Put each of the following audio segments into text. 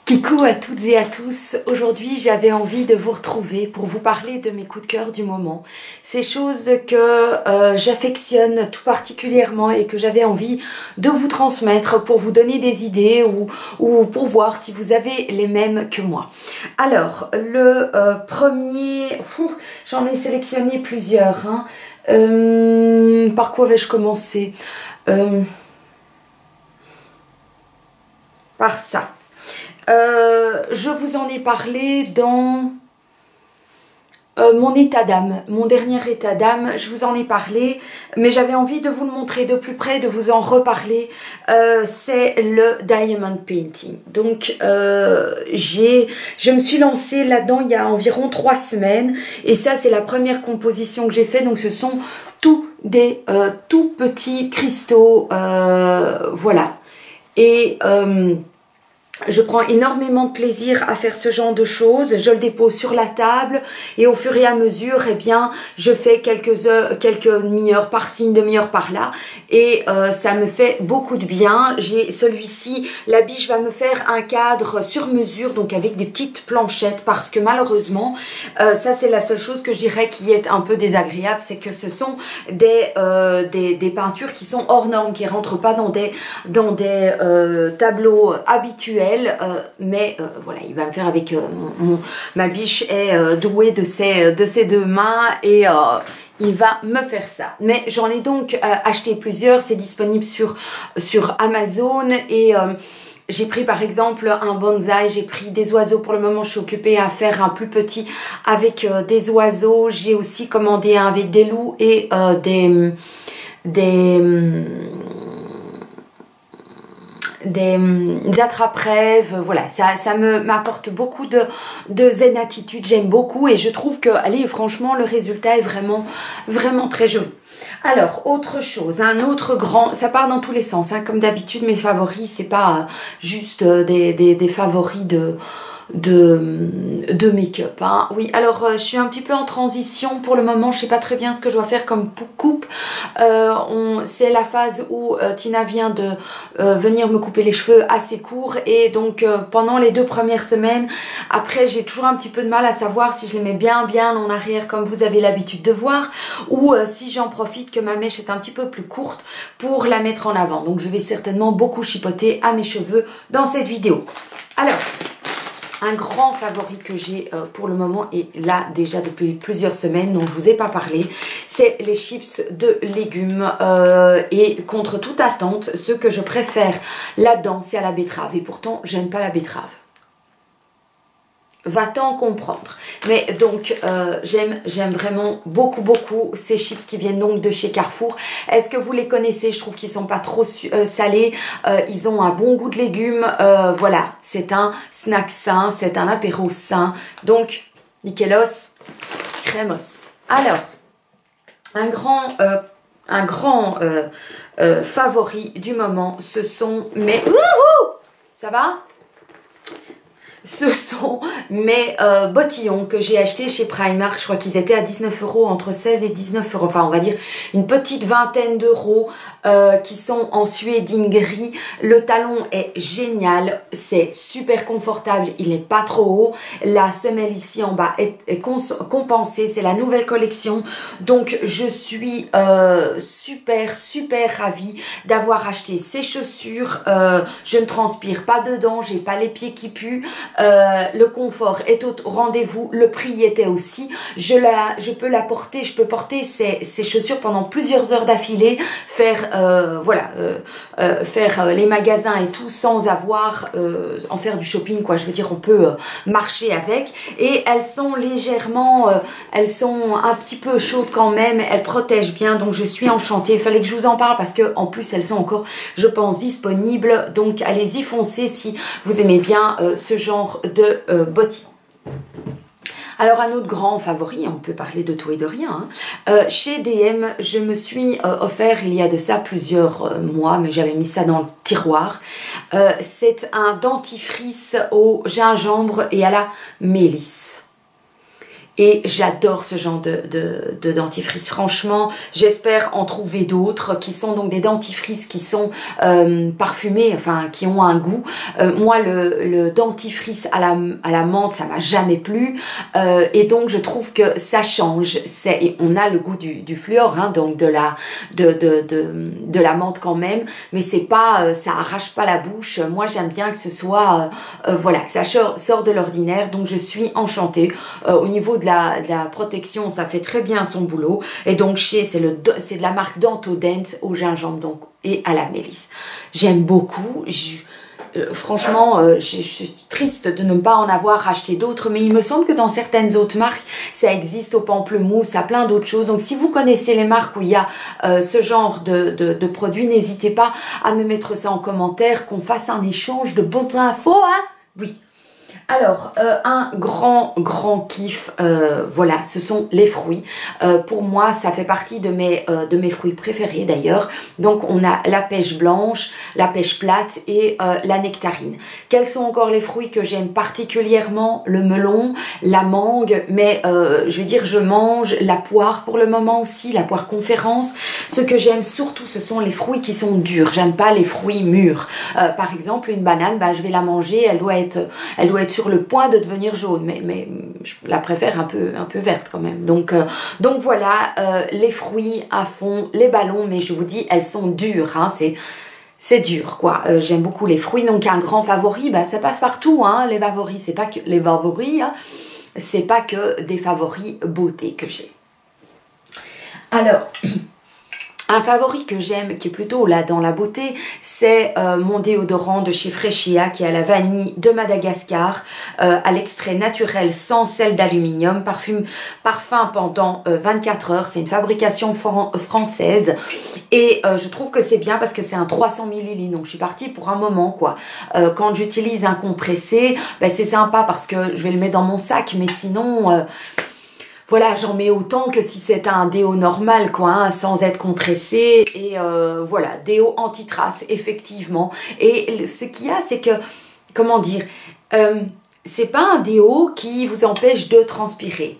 Coucou à toutes et à tous, aujourd'hui j'avais envie de vous retrouver pour vous parler de mes coups de cœur du moment. Ces choses que j'affectionne tout particulièrement et que j'avais envie de vous transmettre pour vous donner des idées ou pour voir si vous avez les mêmes que moi. Alors le premier, j'en ai sélectionné plusieurs. Par quoi vais-je commencer? Par ça. Je vous en ai parlé dans mon état d'âme, mon dernier état d'âme, je vous en ai parlé, mais j'avais envie de vous le montrer de plus près, de vous en reparler. C'est le Diamond Painting. Donc, je me suis lancée là-dedans il y a environ 3 semaines, et ça c'est la première composition que j'ai fait. Donc, ce sont tous des tout petits cristaux, voilà. Et je prends énormément de plaisir à faire ce genre de choses. Je le dépose sur la table et au fur et à mesure, eh bien, je fais quelques demi-heures par-ci, une demi-heure par-là. Et ça me fait beaucoup de bien. J'ai celui-ci, la biche va me faire un cadre sur mesure, donc avec des petites planchettes, parce que malheureusement, ça c'est la seule chose que je dirais qui est un peu désagréable, c'est que ce sont des peintures qui sont hors normes, qui ne rentrent pas dans des tableaux habituels. Mais voilà, il va me faire avec ma biche est douée de ses 2 mains et il va me faire ça. Mais j'en ai donc acheté plusieurs, c'est disponible sur Amazon et j'ai pris par exemple un bonsaï, j'ai pris des oiseaux. Pour le moment je suis occupée à faire un plus petit avec des oiseaux. J'ai aussi commandé un avec des loups et des attrape-rêves. Voilà, ça m'apporte beaucoup de zen attitude, j'aime beaucoup et je trouve que, allez, franchement le résultat est vraiment très joli. Alors, autre chose, un autre grand, ça part dans tous les sens, hein, comme d'habitude mes favoris, c'est pas juste des favoris de make-up, hein. Oui, alors je suis un petit peu en transition pour le moment, je sais pas très bien ce que je dois faire comme coupe. C'est la phase où Tina vient de venir me couper les cheveux assez courts et donc pendant les 2 premières semaines, après j'ai toujours un petit peu de mal à savoir si je les mets bien en arrière comme vous avez l'habitude de voir ou si j'en profite que ma mèche est un petit peu plus courte pour la mettre en avant. Donc je vais certainement beaucoup chipoter à mes cheveux dans cette vidéo. Alors, un grand favori que j'ai pour le moment et là déjà depuis plusieurs semaines dont je vous ai pas parlé, c'est les chips de légumes et contre toute attente, ce que je préfère là-dedans c'est à la betterave et pourtant j'aime pas la betterave. Va-t-en comprendre. Mais donc j'aime vraiment beaucoup ces chips qui viennent donc de chez Carrefour. Est-ce que vous les connaissez? Je trouve qu'ils sont pas trop salés, ils ont un bon goût de légumes, voilà, c'est un snack sain, c'est un apéro sain, donc nickelos, crémos. Alors un grand favori du moment, ce sont mes... Ça va? Ce sont mes bottillons que j'ai achetés chez Primark. Je crois qu'ils étaient à 19 €, entre 16 et 19 €. Enfin, on va dire une petite vingtaine d'euros qui sont en suédine gris. Le talon est génial. C'est super confortable. Il n'est pas trop haut. La semelle ici en bas est compensée. C'est la nouvelle collection. Donc, je suis super ravie d'avoir acheté ces chaussures. Je ne transpire pas dedans. J'ai pas les pieds qui puent. Le confort est au rendez-vous, le prix était aussi. Je peux la porter, je peux porter ces chaussures pendant plusieurs heures d'affilée, faire faire les magasins et tout sans avoir en faire du shopping, quoi. Je veux dire, on peut marcher avec et elles sont légèrement, elles sont un petit peu chaudes quand même, elles protègent bien, donc je suis enchantée. Il fallait que je vous en parle parce que en plus elles sont encore, je pense, disponibles, donc allez-y, foncez si vous aimez bien ce genre de bottillons. Alors un autre grand favori, on peut parler de tout et de rien, hein. Chez DM, je me suis offert il y a de ça plusieurs mois, mais j'avais mis ça dans le tiroir. C'est un dentifrice au gingembre et à la mélisse. Et j'adore ce genre de dentifrice. Franchement, j'espère en trouver d'autres qui sont donc des dentifrices qui sont parfumés, enfin qui ont un goût. Moi, le dentifrice à la menthe, ça m'a jamais plu. Et donc, je trouve que ça change. Et on a le goût du fluor, hein, donc de la menthe quand même. Mais c'est pas, ça arrache pas la bouche. Moi, j'aime bien que ce soit, voilà, que ça sort de l'ordinaire. Donc, je suis enchantée. Au niveau de la protection, ça fait très bien son boulot. Et donc, c'est de la marque Dentodent au gingembre donc, et à la mélisse. J'aime beaucoup. Franchement, je suis triste de ne pas en avoir acheté d'autres, mais il me semble que dans certaines autres marques, ça existe au pamplemousse, à plein d'autres choses. Donc, si vous connaissez les marques où il y a ce genre de produits, n'hésitez pas à me mettre ça en commentaire, qu'on fasse un échange de bonnes infos, hein? Oui. Alors, un grand kiff, voilà, ce sont les fruits. Pour moi, ça fait partie de mes fruits préférés d'ailleurs. Donc, on a la pêche blanche, la pêche plate et la nectarine. Quels sont encore les fruits que j'aime particulièrement? Le melon, la mangue, mais je vais dire, je mange la poire pour le moment aussi, la poire conférence. Ce que j'aime surtout, ce sont les fruits qui sont durs. J'aime pas les fruits mûrs. Par exemple, une banane, bah, je vais la manger, elle doit être sur le point de devenir jaune, mais je la préfère un peu verte quand même. Donc voilà, les fruits à fond, les ballons, mais je vous dis, elles sont dures, hein, c'est dur quoi. J'aime beaucoup les fruits, donc un grand favori, bah, ça passe partout, hein, les favoris, c'est pas que les favoris, hein, c'est pas que des favoris beauté que j'ai. Alors, un favori que j'aime, qui est plutôt là dans la beauté, c'est mon déodorant de chez Freshia qui a la vanille de Madagascar, à l'extrait naturel sans sel d'aluminium, parfum pendant 24 heures. C'est une fabrication française et je trouve que c'est bien parce que c'est un 300 ml. Donc je suis partie pour un moment quoi. Quand j'utilise un compressé, ben, c'est sympa parce que je vais le mettre dans mon sac, mais sinon... voilà, j'en mets autant que si c'était un déo normal, quoi, hein, sans être compressé. Et voilà, déo anti-trace, effectivement. Et ce qu'il y a, c'est que, comment dire, c'est pas un déo qui vous empêche de transpirer.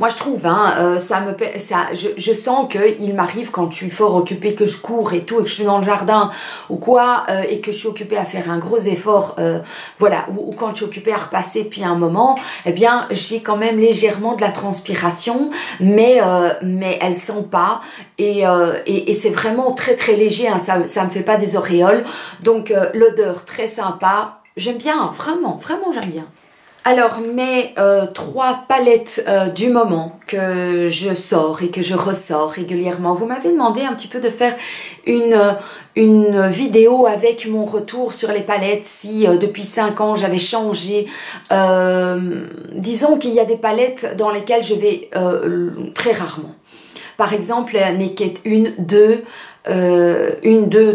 Moi, je trouve, hein, je sens qu'il m'arrive quand je suis fort occupée, que je cours et tout, et que je suis dans le jardin ou quoi, et que je suis occupée à faire un gros effort, voilà, ou quand je suis occupée à repasser depuis un moment, eh bien, j'ai quand même légèrement de la transpiration, mais elle sent pas, et c'est vraiment très très léger, hein, ça me fait pas des auréoles, donc l'odeur très sympa, j'aime bien, vraiment j'aime bien. Alors, mes 3 palettes du moment que je sors et que je ressors régulièrement. Vous m'avez demandé un petit peu de faire une vidéo avec mon retour sur les palettes, si depuis 5 ans j'avais changé. Disons qu'il y a des palettes dans lesquelles je vais très rarement. Par exemple, la Naked 1, 2,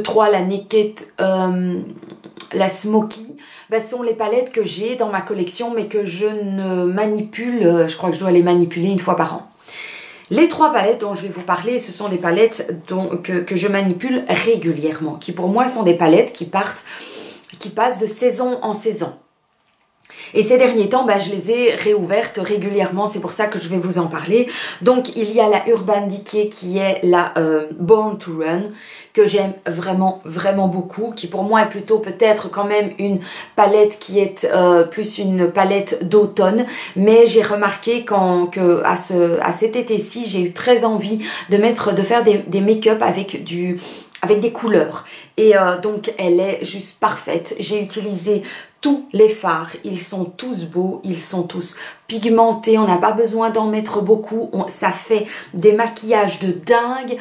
3, la Naked, la Smoky. Ben, ce sont les palettes que j'ai dans ma collection mais que je ne manipule, je crois que je dois les manipuler une fois par an. Les 3 palettes dont je vais vous parler, ce sont des palettes que je manipule régulièrement, qui pour moi sont des palettes qui passent de saison en saison. Et ces derniers temps, bah, je les ai réouvertes régulièrement, c'est pour ça que je vais vous en parler. Donc, il y a la Urban Decay qui est la Born to Run, que j'aime vraiment beaucoup, qui pour moi est plutôt peut-être quand même une palette qui est plus une palette d'automne. Mais j'ai remarqué à cet été-ci, j'ai eu très envie de faire des make-up avec des couleurs. Et donc, elle est juste parfaite. J'ai utilisé tous les fards, ils sont tous beaux, ils sont tous pigmentés, on n'a pas besoin d'en mettre beaucoup, ça fait des maquillages de dingue,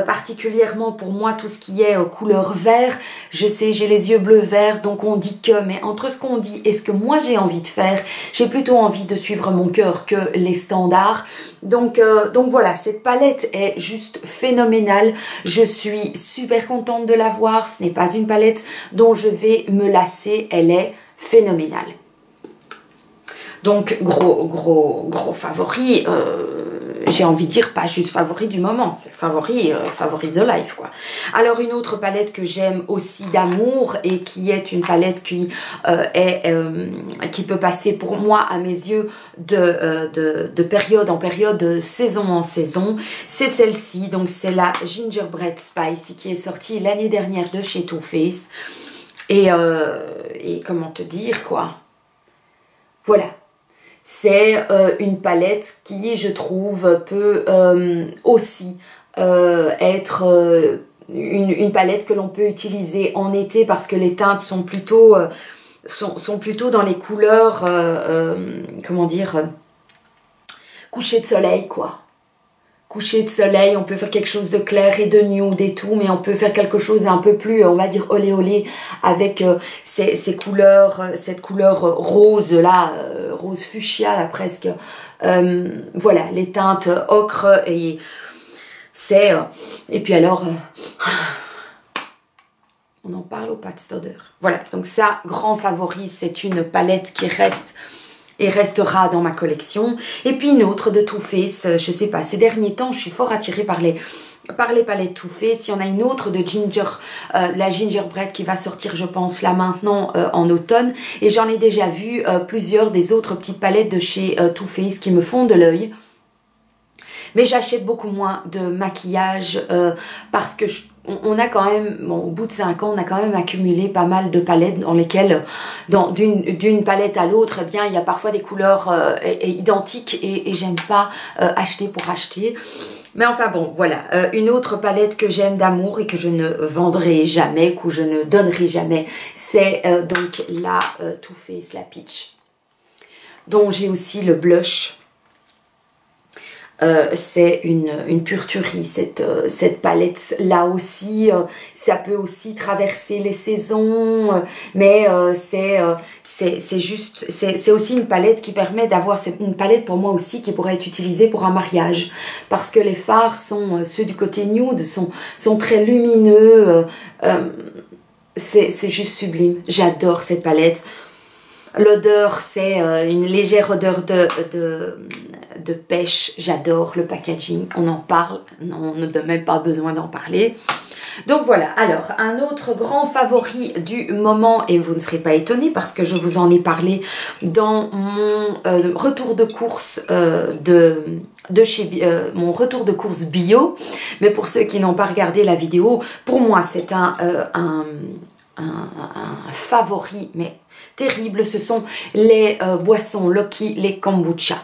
particulièrement pour moi tout ce qui est couleur vert, je sais j'ai les yeux bleu vert donc on dit que, mais entre ce qu'on dit et ce que moi j'ai envie de faire, j'ai plutôt envie de suivre mon cœur que les standards, donc voilà, cette palette est juste phénoménale, je suis super contente de l'avoir, ce n'est pas une palette dont je vais me lasser, elle est phénoménale. Donc gros favori, j'ai envie de dire, pas juste favori du moment, c'est favori the life, quoi. Alors, une autre palette que j'aime aussi d'amour et qui est une palette qui peut passer pour moi, à mes yeux, de période en période, de saison en saison, c'est celle-ci. Donc, c'est la Gingerbread Spice qui est sortie l'année dernière de chez Too Faced. Et comment te dire, quoi. Voilà. C'est une palette qui, je trouve, peut aussi être une palette que l'on peut utiliser en été parce que les teintes sont plutôt, sont plutôt dans les couleurs, comment dire, coucher de soleil, quoi. Coucher de soleil, on peut faire quelque chose de clair et de nude et tout, mais on peut faire quelque chose un peu plus, on va dire, olé olé, avec ces couleurs, cette couleur rose là, rose fuchsia là presque. Voilà, les teintes ocre et c'est... et puis alors, on en parle au Pat Stodder. Voilà, donc ça, grand favori, c'est une palette qui reste... et restera dans ma collection. Et puis une autre de Too Faced, je sais pas, ces derniers temps, je suis fort attirée par les palettes Too Faced. Il y en a une autre de la Gingerbread qui va sortir, je pense, là maintenant en automne. Et j'en ai déjà vu plusieurs des autres petites palettes de chez Too Faced qui me font de l'œil. Mais j'achète beaucoup moins de maquillage parce que on a quand même, bon, au bout de 5 ans, on a quand même accumulé pas mal de palettes dans lesquelles, d'une palette à l'autre, eh bien, il y a parfois des couleurs identiques et j'aime pas acheter pour acheter. Mais enfin bon, voilà, une autre palette que j'aime d'amour et que je ne vendrai jamais, que je ne donnerai jamais, c'est donc la Too Faced, la Peach, dont j'ai aussi le blush. C'est une pure tuerie cette palette là aussi, ça peut aussi traverser les saisons, mais c'est juste, c'est aussi une palette qui permet d'avoir, c'est une palette pour moi aussi qui pourrait être utilisée pour un mariage, parce que les fards sont, ceux du côté nude sont très lumineux, c'est juste sublime, j'adore cette palette. L'odeur, c'est une légère odeur de pêche. J'adore le packaging. On en parle. Non, on n'a même pas besoin d'en parler. Donc voilà. Alors, un autre grand favori du moment, et vous ne serez pas étonnés parce que je vous en ai parlé dans mon retour de course mon retour de course bio. Mais pour ceux qui n'ont pas regardé la vidéo, pour moi, c'est un favori, mais terrible, ce sont les boissons Lucky, les kombucha.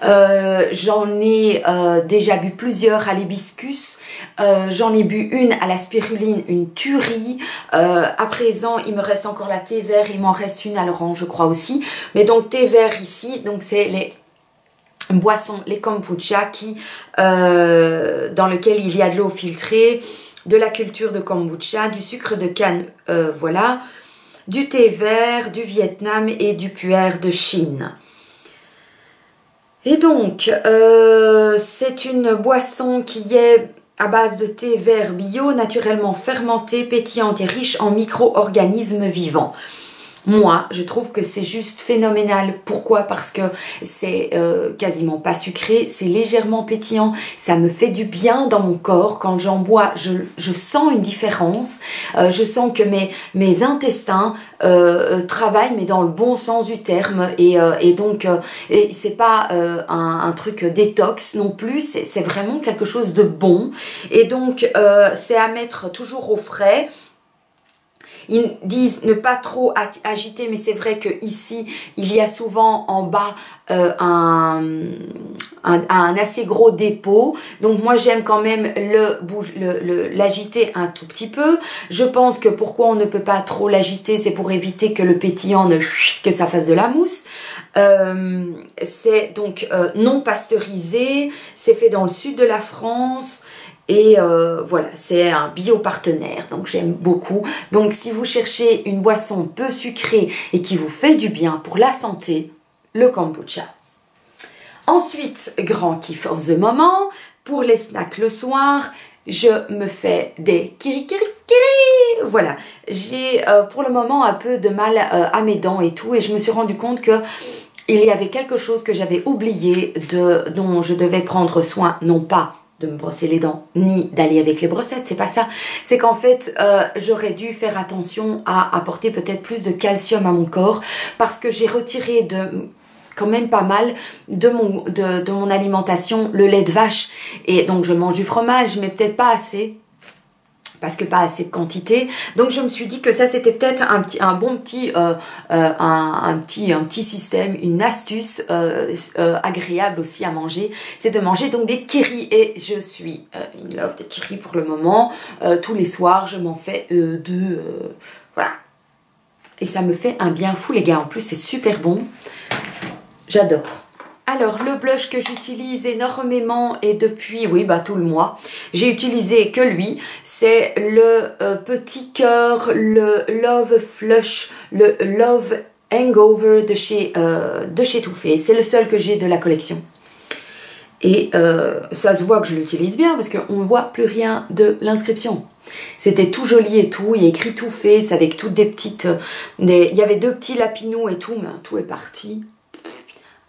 J'en ai déjà bu plusieurs à l'hibiscus, j'en ai bu une à la spiruline, une tuerie. À présent, il me reste encore la thé vert, il m'en reste une à l'orange, je crois aussi. Mais donc thé vert ici, donc c'est les boissons, les kombucha qui, dans lequel il y a de l'eau filtrée, de la culture de kombucha, du sucre de canne, voilà, du thé vert, du Vietnam et du puer de Chine. Et donc, c'est une boisson qui est à base de thé vert bio, naturellement fermenté, pétillante et riche en micro-organismes vivants. Moi, je trouve que c'est juste phénoménal. Pourquoi? Parce que c'est quasiment pas sucré, c'est légèrement pétillant, ça me fait du bien dans mon corps. Quand j'en bois, je sens une différence. Je sens que mes intestins travaillent, mais dans le bon sens du terme. Et donc, c'est pas un truc détox non plus, c'est vraiment quelque chose de bon. Et donc, c'est à mettre toujours au frais. Ils disent ne pas trop agiter, mais c'est vrai que ici il y a souvent en bas un assez gros dépôt. Donc moi j'aime quand même l'agiter un tout petit peu. Je pense que pourquoi on ne peut pas trop l'agiter, c'est pour éviter que le pétillant que ça fasse de la mousse. C'est donc non pasteurisé, c'est fait dans le sud de la France. Et voilà, c'est un bio-partenaire, donc j'aime beaucoup. Donc si vous cherchez une boisson peu sucrée et qui vous fait du bien pour la santé, le kombucha. Ensuite, grand kiff of the moment, pour les snacks le soir, je me fais des kirikiri. Voilà, j'ai pour le moment un peu de mal à mes dents et tout, et je me suis rendu compte que il y avait quelque chose que j'avais oublié, dont je devais prendre soin, non pas de me brosser les dents, ni d'aller avec les brossettes, c'est pas ça. C'est qu'en fait, j'aurais dû faire attention à apporter peut-être plus de calcium à mon corps, parce que j'ai retiré quand même pas mal de mon alimentation le lait de vache. Et donc, je mange du fromage, mais peut-être pas assez, parce que pas assez de quantité. Donc je me suis dit que ça c'était peut-être un petit système, une astuce agréable aussi à manger, c'est de manger donc des kiris. Et je suis in love des kiris pour le moment. Tous les soirs je m'en fais deux, voilà. Et ça me fait un bien fou les gars, en plus c'est super bon, j'adore. Alors, le blush que j'utilise énormément et depuis, oui, bah tout le mois, j'ai utilisé que lui. C'est le Petit Cœur, le Love Flush, le Love Hangover de chez Too Faced. C'est le seul que j'ai de la collection. Et ça se voit que je l'utilise bien parce qu'on ne voit plus rien de l'inscription. C'était tout joli et tout, il y a écrit Too Faced avec toutes des petites... il y avait 2 petits lapinous et tout, mais tout est parti.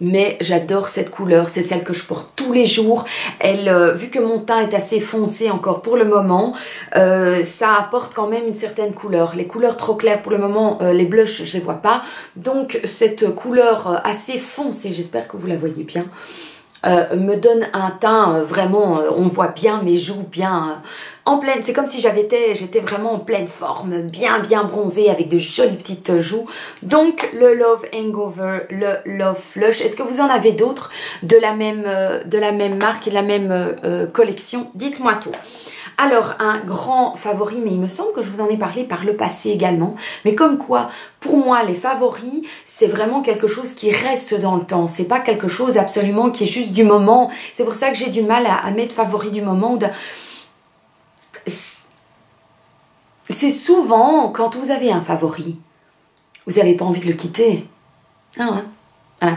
Mais j'adore cette couleur, c'est celle que je porte tous les jours. Vu que mon teint est assez foncé encore pour le moment, ça apporte quand même une certaine couleur. Les couleurs trop claires pour le moment, les blushs, je les vois pas. Donc cette couleur assez foncée, j'espère que vous la voyez bien, me donne un teint vraiment, on voit bien mes joues bien en pleine, c'est comme si j'étais vraiment en pleine forme, bien bronzée avec de jolies petites joues. Donc le Love Hangover, le Love Flush, est-ce que vous en avez d'autres de la même marque et de la même collection? Dites-moi tout. Alors, un grand favori, mais il me semble que je vous en ai parlé par le passé également, mais comme quoi, pour moi, les favoris, c'est vraiment quelque chose qui reste dans le temps. C'est pas quelque chose absolument qui est juste du moment. C'est pour ça que j'ai du mal à mettre favori du moment. C'est souvent, quand vous avez un favori, vous n'avez pas envie de le quitter. Ah ouais. Voilà.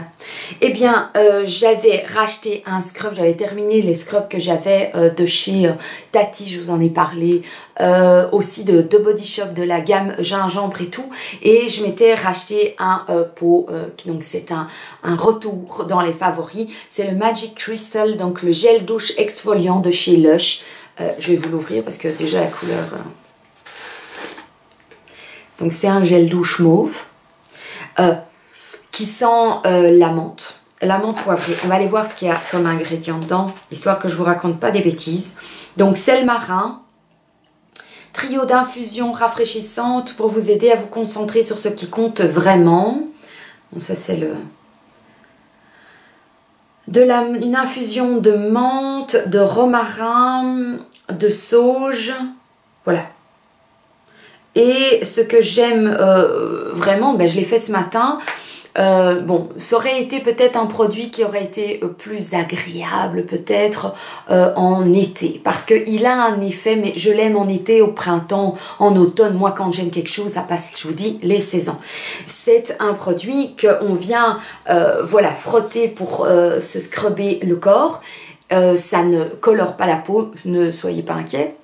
Eh bien, j'avais racheté un scrub, j'avais terminé les scrubs que j'avais de chez Tati, je vous en ai parlé, aussi de Body Shop, de la gamme gingembre et tout, et je m'étais racheté un pot, donc c'est un retour dans les favoris, c'est le Magic Crystal, donc le gel douche exfoliant de chez Lush. Je vais vous l'ouvrir parce que déjà la couleur... Donc c'est un gel douche mauve. Qui sent la menthe poivrée. On va aller voir ce qu'il y a comme ingrédient dedans, histoire que je vous raconte pas des bêtises. Donc sel marin, trio d'infusions rafraîchissantes pour vous aider à vous concentrer sur ce qui compte vraiment. Bon, ça c'est une infusion de menthe, de romarin, de sauge, voilà. Et ce que j'aime vraiment, ben, je l'ai fait ce matin. Bon, ça aurait été peut-être un produit qui aurait été plus agréable peut-être en été, parce qu'il a un effet, mais je l'aime en été, au printemps, en automne. Moi quand j'aime quelque chose, ça passe, je vous dis, les saisons. C'est un produit qu'on vient voilà, frotter pour se scrubber le corps. Ça ne colore pas la peau, ne soyez pas inquiets.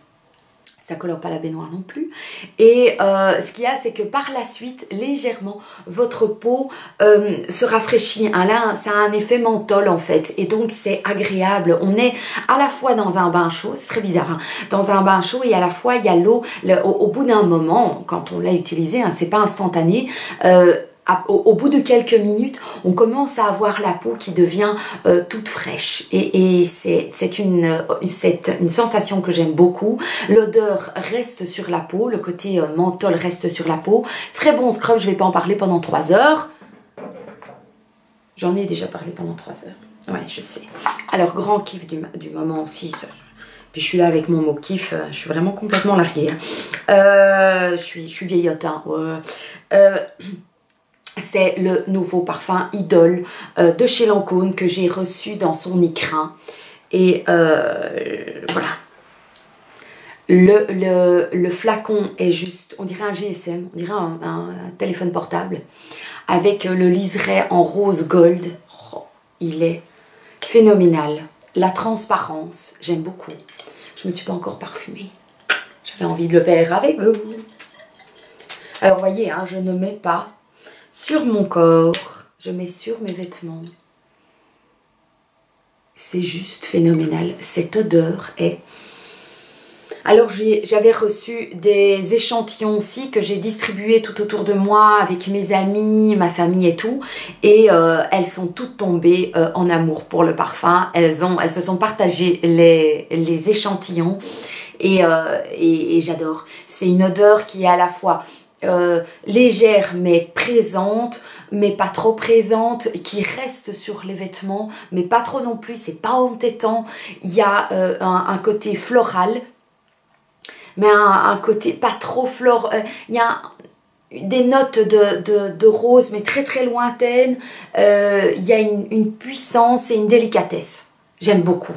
Ça colore pas la baignoire non plus. Et ce qu'il y a, c'est que par la suite, légèrement, votre peau se rafraîchit. Hein, là, ça a un effet menthol en fait. Et donc, c'est agréable. On est à la fois dans un bain chaud, c'est très bizarre, hein, dans un bain chaud et à la fois, il y a l'eau. Au bout d'un moment, quand on l'a utilisé, hein, c'est pas instantané, au bout de quelques minutes, on commence à avoir la peau qui devient toute fraîche. Et c'est une sensation que j'aime beaucoup. L'odeur reste sur la peau, le côté menthol reste sur la peau. Très bon scrub, je ne vais pas en parler pendant 3 heures. J'en ai déjà parlé pendant 3 heures. Ouais, je sais. Alors, grand kiff du moment aussi. Puis je suis là avec mon mot kiff, je suis vraiment complètement larguée. Hein. Je suis vieillotte. Hein. C'est le nouveau parfum Idol de chez Lancôme que j'ai reçu dans son écrin. Et voilà. Le flacon est juste, on dirait un GSM, on dirait un téléphone portable. Avec le liseré en rose gold. Oh, il est phénoménal. La transparence, j'aime beaucoup. Je ne me suis pas encore parfumée. J'avais envie de le faire avec vous. Alors, vous voyez, hein, je ne mets pas sur mon corps je mets sur mes vêtements. C'est juste phénoménal. Cette odeur est... Alors j'avais reçu des échantillons aussi que j'ai distribués tout autour de moi avec mes amis, ma famille et tout. Et elles sont toutes tombées en amour pour le parfum. Elles se sont partagées les échantillons et j'adore. C'est une odeur qui est à la fois légère mais présente, mais pas trop présente, qui reste sur les vêtements, mais pas trop non plus, c'est pas entêtant. Il y a un côté floral, mais un côté pas trop floral. Il y a des notes de rose, mais très très lointaines. Il y a une puissance et une délicatesse. J'aime beaucoup.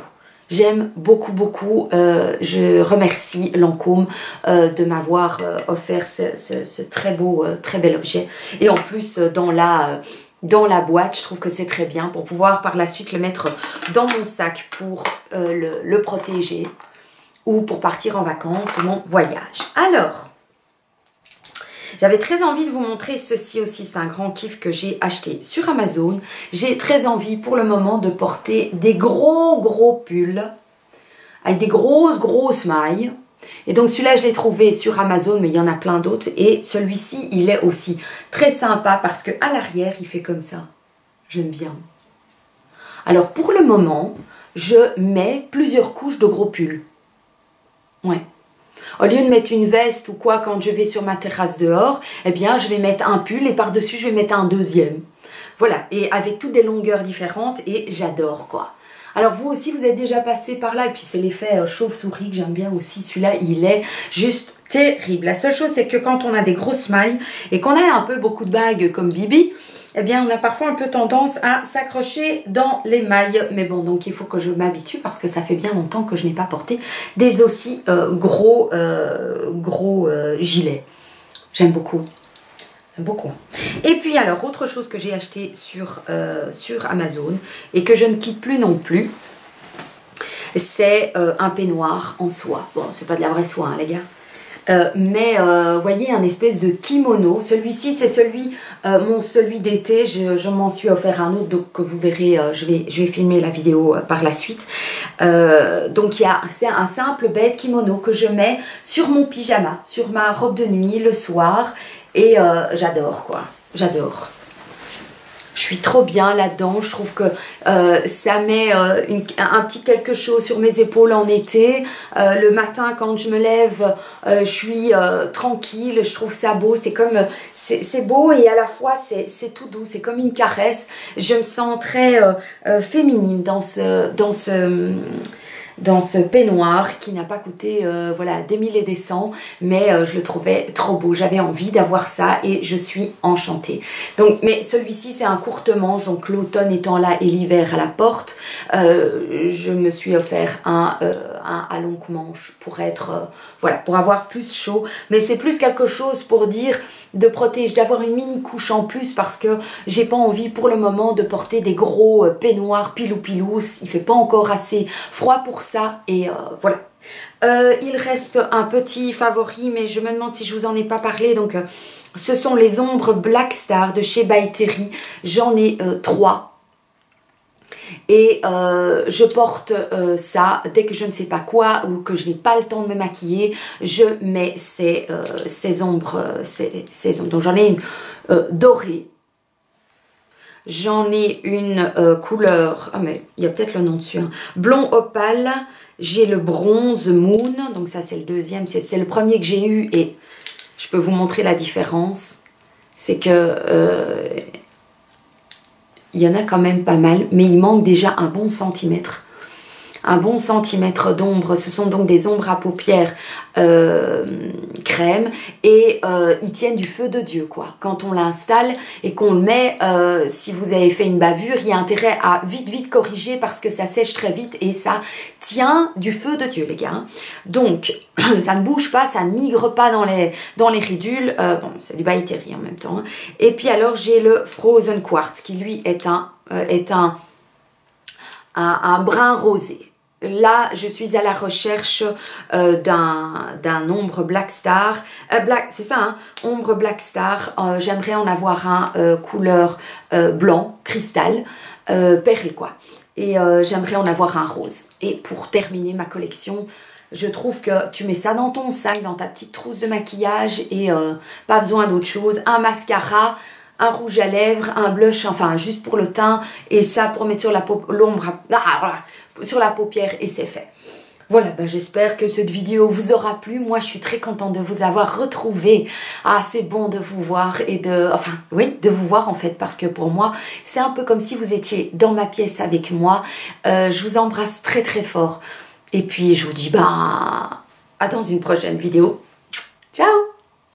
J'aime beaucoup, beaucoup. Je remercie Lancôme de m'avoir offert ce très beau, très bel objet. Et en plus, dans la boîte, je trouve que c'est très bien pour pouvoir par la suite le mettre dans mon sac pour le protéger ou pour partir en vacances ou en voyage. Alors, j'avais très envie de vous montrer ceci aussi. C'est un grand kiff que j'ai acheté sur Amazon. J'ai très envie pour le moment de porter des gros pulls avec des grosses mailles. Et donc celui-là, je l'ai trouvé sur Amazon, mais il y en a plein d'autres. Et celui-ci, il est aussi très sympa parce qu'à l'arrière, il fait comme ça. J'aime bien. Alors pour le moment, je mets plusieurs couches de gros pulls. Ouais. Au lieu de mettre une veste ou quoi quand je vais sur ma terrasse dehors, eh bien je vais mettre un pull et par-dessus je vais mettre un deuxième. Voilà, et avec toutes des longueurs différentes et j'adore quoi. Alors vous aussi vous êtes déjà passé par là et puis c'est l'effet chauve-souris que j'aime bien aussi. Celui-là il est juste terrible. La seule chose c'est que quand on a des grosses mailles et qu'on a un peu beaucoup de bagues comme Bibi, eh bien on a parfois un peu tendance à s'accrocher dans les mailles. Mais bon, donc il faut que je m'habitue parce que ça fait bien longtemps que je n'ai pas porté des aussi gros gilets. J'aime beaucoup. Beaucoup. Et puis alors, autre chose que j'ai acheté sur Amazon et que je ne quitte plus non plus, c'est un peignoir en soie. Bon, c'est pas de la vraie soie, hein, les gars. Mais voyez, un espèce de kimono. Celui-ci, c'est celui d'été. Je m'en suis offert un autre, donc que vous verrez, je vais filmer la vidéo par la suite. Donc c'est un simple bête kimono que je mets sur mon pyjama, sur ma robe de nuit le soir. Et j'adore quoi, j'adore. Je suis trop bien là-dedans, je trouve que ça met un petit quelque chose sur mes épaules en été. Le matin quand je me lève, je suis tranquille, je trouve ça beau. C'est comme, c'est beau et à la fois c'est tout doux, c'est comme une caresse. Je me sens très féminine dans ce peignoir qui n'a pas coûté voilà, des mille et des cents, mais je le trouvais trop beau. J'avais envie d'avoir ça et je suis enchantée. Donc, mais celui-ci c'est un courte manche, donc l'automne étant là et l'hiver à la porte, je me suis offert un à longue manche pour être voilà, pour avoir plus chaud. Mais c'est plus quelque chose pour dire de protéger, d'avoir une mini couche en plus parce que j'ai pas envie pour le moment de porter des gros peignoirs pilou-pilou. Il fait pas encore assez froid pour ça et voilà. Il reste un petit favori, mais je me demande si je vous en ai pas parlé. Donc ce sont les ombres Black Star de chez By Terry. J'en ai 3. Et je porte ça dès que je ne sais pas quoi ou que je n'ai pas le temps de me maquiller, je mets ces ombres, ces ombres. Donc j'en ai une dorée, j'en ai une couleur, ah mais il y a peut-être le nom dessus, hein, blond opale, j'ai le bronze moon, donc ça c'est le deuxième, c'est le premier que j'ai eu et je peux vous montrer la différence, c'est que il y en a quand même pas mal, mais il manque déjà un bon centimètre. Un bon centimètre d'ombre. Ce sont donc des ombres à paupières crème. Et ils tiennent du feu de Dieu, quoi. Quand on l'installe et qu'on le met, si vous avez fait une bavure, il y a intérêt à vite corriger parce que ça sèche très vite et ça tient du feu de Dieu, les gars. Donc, ça ne bouge pas, ça ne migre pas dans les ridules. Bon, c'est du By Terry en même temps. Hein. Et puis alors, j'ai le Frozen Quartz qui, lui, est un brun rosé. là, je suis à la recherche d'un ombre Black Star. C'est ça, hein, ombre Black Star. J'aimerais en avoir un couleur blanc, cristal, perle quoi. Et j'aimerais en avoir un rose. Et pour terminer ma collection, je trouve que tu mets ça dans ton sac, dans ta petite trousse de maquillage et pas besoin d'autre chose. Un mascara, un rouge à lèvres, un blush, enfin juste pour le teint et ça pour mettre sur la sur la paupière et c'est fait. Voilà, ben j'espère que cette vidéo vous aura plu. Moi, je suis très contente de vous avoir retrouvé. Ah, c'est bon de vous voir et de vous voir en fait, parce que pour moi, c'est un peu comme si vous étiez dans ma pièce avec moi. Je vous embrasse très très fort. Et puis, je vous dis, à dans une prochaine vidéo. Ciao!